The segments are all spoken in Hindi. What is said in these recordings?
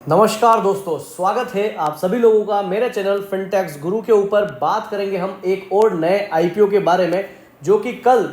नमस्कार दोस्तों, स्वागत है आप सभी लोगों का मेरे चैनल फिनटेक्स गुरु के ऊपर। बात करेंगे हम एक और नए आईपीओ के बारे में जो कि कल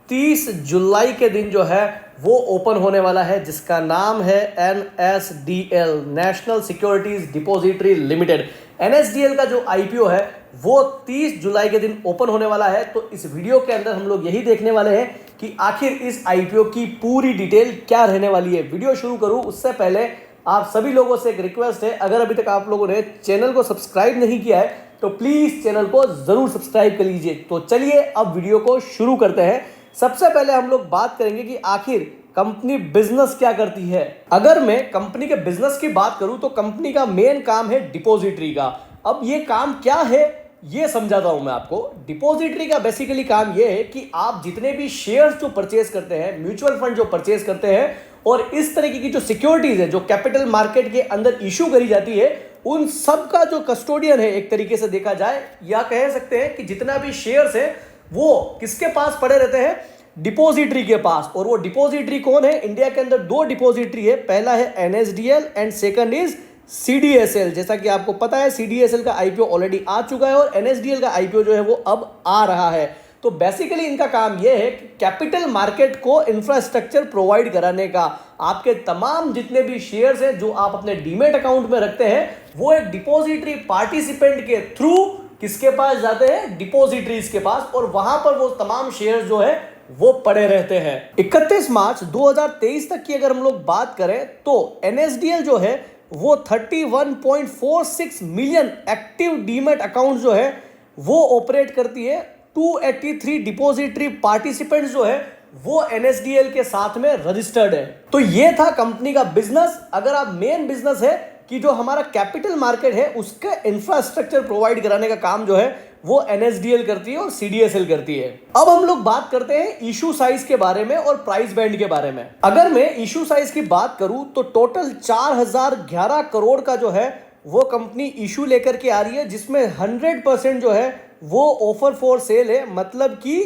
30 जुलाई के दिन जो है वो ओपन होने वाला है, जिसका नाम है NSDL, national securities depository limited. NSDL का जो आईपीओ है वो 30 जुलाई के दिन ओपन होने वाला है। तो इस वीडियो के अंदर हम लोग यही देखने वाले हैं कि आखिर इस आईपीओ की पूरी डिटेल क्या रहने वाली है। वीडियो शुरू करूं उससे पहले आप सभी लोगों से एक रिक्वेस्ट है, अगर अभी तक आप लोगों ने चैनल को सब्सक्राइब नहीं किया है तो प्लीज चैनल को जरूर सब्सक्राइब कर लीजिए। तो चलिए अब वीडियो को शुरू करते हैं। सबसे पहले हम लोग बात करेंगे कि आखिर कंपनी बिजनेस क्या करती है। अगर मैं कंपनी के बिजनेस की बात करूं तो कंपनी का मेन काम है डिपॉजिटरी का। अब ये काम क्या है ये समझाता हूं मैं आपको। डिपॉजिटरी का बेसिकली काम ये है कि आप जितने भी शेयर्स जो परचेज करते हैं, म्यूचुअल फंड जो परचेज करते हैं और इस तरीके की जो सिक्योरिटीज है जो कैपिटल मार्केट के अंदर इशू करी जाती है, उन सब का जो कस्टोडियन है एक तरीके से देखा जाए, या कह सकते हैं कि जितना भी शेयर्स है वो किसके पास पड़े रहते हैं, डिपॉजिटरी के पास। और वो डिपॉजिटरी कौन है? इंडिया के अंदर दो डिपॉजिटरी है, पहला है NSDL and second is CDSL। जैसा कि आपको पता है CDSL का आईपीओ ऑलरेडी आ चुका है और NSDL का आईपीओ जो है वो अब आ रहा है। तो बेसिकली इनका काम यह है कि कैपिटल मार्केट को इंफ्रास्ट्रक्चर प्रोवाइड कराने का। आपके तमाम जितने भी शेयर्स हैं जो आप अपने डीमेट अकाउंट में रखते हैं वो एक डिपॉजिटरी पार्टिसिपेंट के थ्रू किसके पास जाते हैं? डिपॉजिटरीज के पास, और वहां पर वो तमाम शेयर्स जो है वो पड़े रहते हैं। 31 मार्च 2023 तक की अगर हम लोग बात करें तो NSDL जो है वो 31.46 मिलियन एक्टिव डीमेट अकाउंट जो है वो ऑपरेट करती है। 283 डिपॉजिटरी पार्टिसिपेंट्स जो है वो NSDL के साथ में रजिस्टर्ड है। तो ये था कंपनी का बिजनेस। अगर आप मेन बिजनेस है कि जो हमारा कैपिटल मार्केट है उसका इंफ्रास्ट्रक्चर प्रोवाइड कराने का काम जो है वो NSDL करती है और CDSL करती है। अब हम लोग बात करते हैं इशू साइज के बारे में और प्राइस बैंड के बारे में। अगर मैं इशू साइज की बात करूं तो टोटल 4011 करोड़ का जो है वो कंपनी इशू लेकर के आ रही है, जिसमें 100% जो है वो ऑफर फॉर सेल है। मतलब कि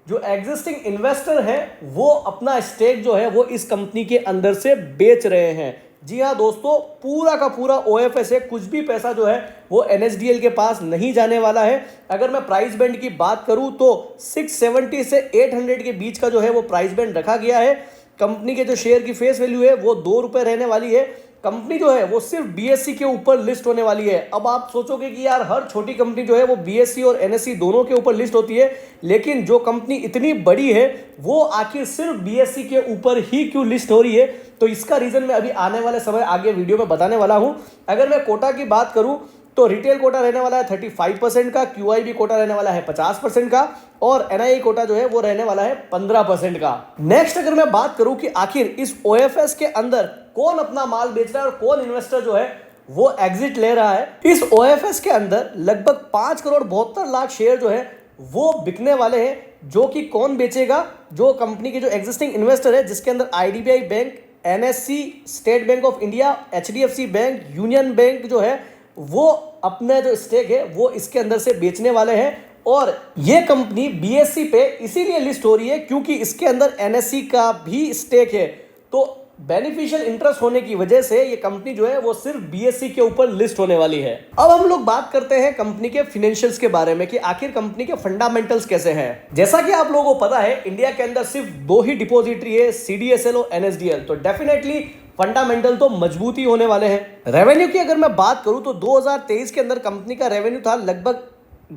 जो एग्जिस्टिंग इन्वेस्टर है वो अपना स्टेक जो है वो इस कंपनी के अंदर से बेच रहे हैं। जी हाँ दोस्तों, पूरा का पूरा OFS है, कुछ भी पैसा जो है वो NSDL के पास नहीं जाने वाला है। अगर मैं प्राइस बैंड की बात करूं तो 670 से 800 के बीच का जो है वो प्राइस बैंड रखा गया है। कंपनी के जो शेयर की फेस वैल्यू है वो ₹2 रहने वाली है। कंपनी जो है वो सिर्फ BSE के ऊपर लिस्ट होने वाली है। अब आप सोचोगे कि यार हर छोटी कंपनी जो है वो BSE और NSE दोनों के ऊपर लिस्ट होती है, लेकिन जो कंपनी इतनी बड़ी है वो आखिर सिर्फ BSE के ऊपर ही क्यों लिस्ट हो रही है? तो इसका रीजन मैं अभी आने वाले समय आगे वीडियो में बताने वाला हूं। अगर मैं कोटा की बात करूं तो रिटेल कोटा रहने वाला है 35% का, QIB कोटा रहने वाला है 50% का, और NII कोटा जो है वो रहने वाला है 15% का। नेक्स्ट अगर मैं बात करूं कि आखिर इस OFS के अंदर कौन अपना माल बेच रहा है और कौन इन्वेस्टर जो है वो एग्जिट ले रहा है, इस OFS के अंदर लगभग 5 करोड़ 72 लाख शेयर जो है वो बिकने वाले हैं। जो कि कौन बेचेगा? जो कंपनी के जो एग्जिस्टिंग इन्वेस्टर है, जिसके अंदर IDBI bank, NSE, state bank of India, HDFC bank, union bank जो है वो अपना जो स्टेक है वो इसके अंदर से बेचने वाले हैं। और ये कंपनी BSE पे इसीलिए लिस्ट हो रही है क्योंकि इसके अंदर NSE का भी स्टेक है। तो बेनिफिशियल इंटरेस्ट होने की वजह से ये कंपनी जो है वो सिर्फ BSE के ऊपर लिस्ट होने वाली है। अब हम लोग बात करते हैं कंपनी के फाइनेंशियल्स के बारे में कि आखिर कंपनी के फंडामेंटल्स कैसे हैं। जैसा कि आप लोगों को पता है इंडिया के अंदर सिर्फ दो ही डिपॉजिटरी है, CDSL और NSDL। तो डेफिनेटली फंडामेंटल तो मजबूत ही होने वाले हैं। रेवेन्यू की अगर मैं बात करूं तो 2023 के अंदर कंपनी का रेवेन्यू था लगभग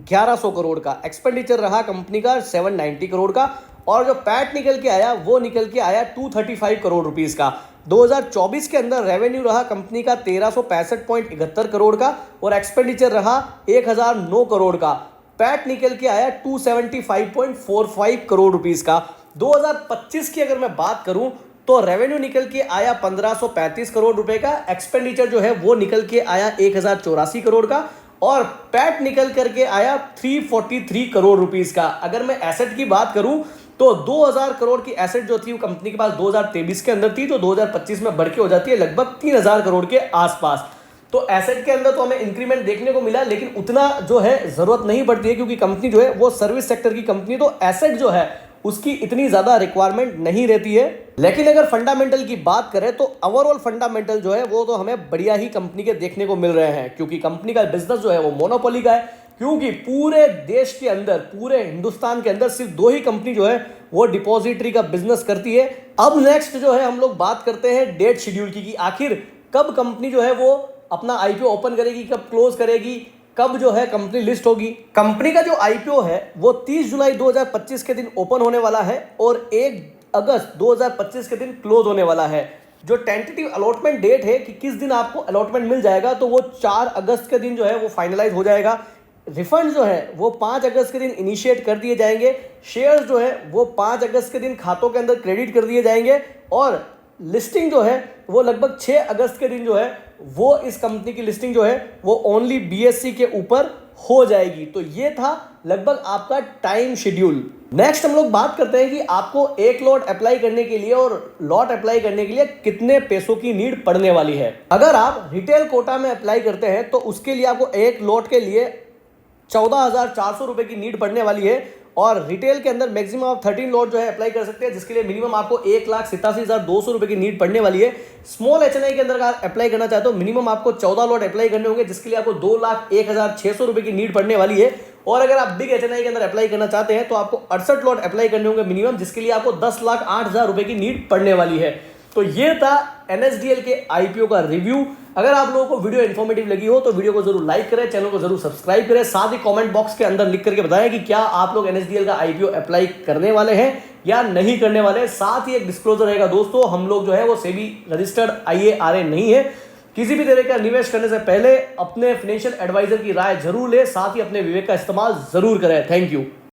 1100 करोड़ का। एक्सपेंडिचर रहा कंपनी का 790 करोड़ का, और जो पैट निकल के आया वो निकल के आया 235 करोड़ रुपीस का। 2024 के अंदर रेवेन्यू रहा कंपनी का 1365.71 करोड़ का और एक्सपेंडिचर रहा 1009 करोड़ का। पैट निकल के आया 275.45 करोड़ रुपीस का। 2025 की अगर मैं बात करूं तो रेवेन्यू निकल के आया 1535 करोड़ रुपए का, एक्सपेंडिचर जो है वो निकल के आया 1084 करोड़ का, और पैट निकल करके आया 343 करोड़ रुपीस का। अगर मैं एसेट की बात करूं तो 2000 करोड़ की एसेट जो थी वो कंपनी के पास 2023 के अंदर थी, जो 2025 में बढ़ के हो जाती है लगभग 3000 करोड़ के आसपास। तो एसेट के अंदर तो हमें इंक्रीमेंट देखने को मिला, लेकिन उतना जो है जरूरत नहीं पड़ती है क्योंकि कंपनी जो है वो सर्विस सेक्टर की कंपनी, तो एसेट जो है उसकी इतनी ज़्यादा रिक्वायरमेंट नहीं रहती है। लेकिन अगर फंडामेंटल की बात करें तो ओवरऑल फंडामेंटल जो है वो तो हमें बढ़िया ही कंपनी के देखने को मिल रहे हैं, क्योंकि कंपनी का बिजनेस जो है वो मोनोपोली का है, क्योंकि पूरे देश के अंदर, पूरे हिंदुस्तान के अंदर सिर्फ 2 ही कंपनी जो है वो डिपॉजिटरी का बिजनेस करती है। अब नेक्स्ट जो है हम लोग बात करते हैं डेट शेड्यूल की, कि आखिर कब कंपनी जो है वो अपना आईपीओ ओपन करेगी, कब क्लोज करेगी, कब जो है कंपनी लिस्ट होगी। कंपनी का जो आईपीओ है वो 30 जुलाई 2025 के दिन ओपन होने वाला है और 1 अगस्त 2025 के दिन क्लोज होने वाला है। जो टेंटेटिव अलॉटमेंट डेट है कि किस दिन आपको अलॉटमेंट मिल जाएगा, तो वो 4 अगस्त के दिन जो है वो फाइनलाइज हो जाएगा। रिफंड जो है वो 5 अगस्त के दिन इनिशिएट कर दिए जाएंगे। शेयर्स जो है वो 5 अगस्त के दिन खातों के अंदर क्रेडिट कर दिए जाएंगे और लिस्टिंग जो है वो लगभग 6 अगस्त के दिन जो है वो इस कंपनी की लिस्टिंग जो है वो ओनली बीएसई के ऊपर हो जाएगी। तो ये था लगभग आपका टाइम शेड्यूल। नेक्स्ट हम लोग बात करते हैं कि आपको एक लॉट अप्लाई करने के लिए और लॉट अप्लाई करने के लिए कितने पैसों की नीड पड़ने वाली है। अगर आप रिटेल कोटा में अप्लाई करते हैं तो उसके लिए आपको एक लॉट के लिए 14,400 रुपए की नीड पड़ने वाली है और रिटेल के अंदर मैक्सिमम आप 13 लॉट जो है अप्लाई कर सकते हैं, जिसके लिए मिनिमम आपको 1,87,200 रुपए की नीड पड़ने वाली है। स्मॉल एचएनआई के अंदर अगर अप्लाई करना चाहते हो मिनिमम आपको 14 लॉट अप्लाई करने होंगे, जिसके लिए आपको 2,01,600 रुपए की नीड पड़ने वाली है। और अगर आप बिग एचएनआई के अंदर अप्लाई करना चाहते हैं तो आपको 68 लॉट अप्लाई करने होंगे मिनिमम, जिसके लिए आपको 10,08,000 रुपए की नीड पड़ने वाली है। तो ये था एनएसडीएल के आईपीओ का रिव्यू। अगर आप लोगों को वीडियो इन्फॉर्मेटिव लगी हो तो वीडियो को जरूर लाइक करें, चैनल को जरूर सब्सक्राइब करें, साथ ही कमेंट बॉक्स के अंदर लिख करके बताएं कि क्या आप लोग एनएसडीएल का आईपीओ अप्लाई करने वाले हैं या नहीं करने वाले। साथ ही एक डिस्क्लोजर रहेगा दोस्तों, हम लोग जो है वो सेबी रजिस्टर्ड आईएआरए नहीं है। किसी भी तरह का निवेश करने से पहले अपने फाइनेंशियल एडवाइजर की राय जरूर ले, साथ ही अपने विवेक का इस्तेमाल जरूर करें। Thank you.